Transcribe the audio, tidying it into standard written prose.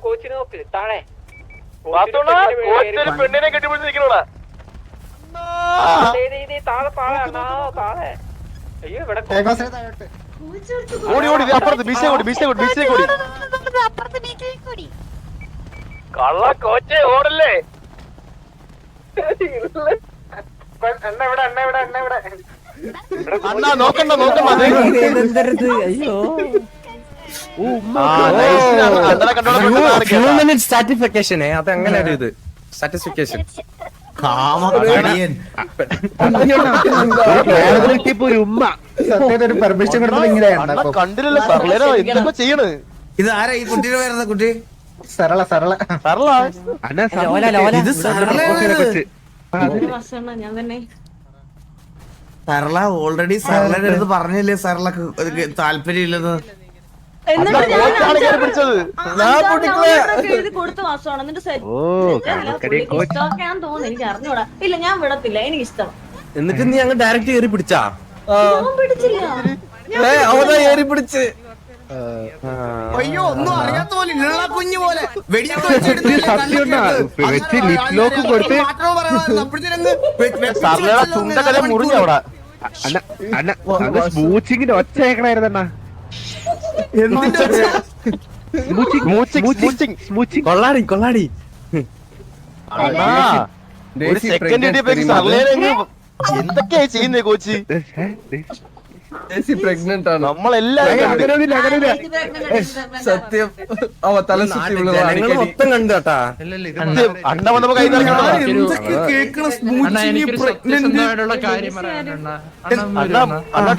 കോച്ചിന് നോക്ക് താഴെ പെണ്ണിനെ കെട്ടിപ്പിടിച്ച് നിൽക്കണോടാ. താഴെ താഴെ അയ്യോ ഇവിടെ ഓടി ഓടി അപ്പുറത്ത് ബീച്ചേ കൂടി കള്ള കോച്ചെ ഓടല്ലേ. അണ്ണാ നോക്കണ്ട സാറ്റിസ്ഫിക്കേഷൻ അത് അങ്ങനെ ഒരു ഇത് സാറ്റിസ്ഫിക്കേഷൻ പെർമിഷൻ കണ്ടില്ലല്ലോ സർലേനോ എന്തൊക്കെ ചെയ്യണ്. ഇത് ആരാ ഈ കുട്ടിയുടെ പേരെന്താ കുട്ടി? സരള ഇത് സരള ഓൾറെഡി സരളയുടെ അടുത്ത് പറഞ്ഞില്ലേ സരളക്ക് താല്പര്യം ഇല്ലെന്ന്. എന്നിട്ട് നീ അങ്ങ് ഡയറക്റ്റ് കയറി പിടിച്ചാ ഏറി പിടിച്ച് അയ്യോ ഒന്നും അറിയാത്ത പോലെ ഇള്ള കുഞ്ഞു പോലെ ചുണ്ടക്കല മുറിഞ്ഞവിടെ മൂച്ചിങ്ങിന്റെ ഒച്ചയക്കണായിരുന്നണ്ണ കൊള്ളാടി ഒരു സെക്കൻഡ് എന്തൊക്കെയാ ചെയ്യുന്നേ കോച്ച്? പ്രഗ്നന്റ് ആണ് നമ്മളെല്ലാരും സത്യം തല മൊത്തം കണ്ടു കേട്ടാ. അണ്ണ വന്നപ്പോ കൈ കേൾക്കണ അണ്ണ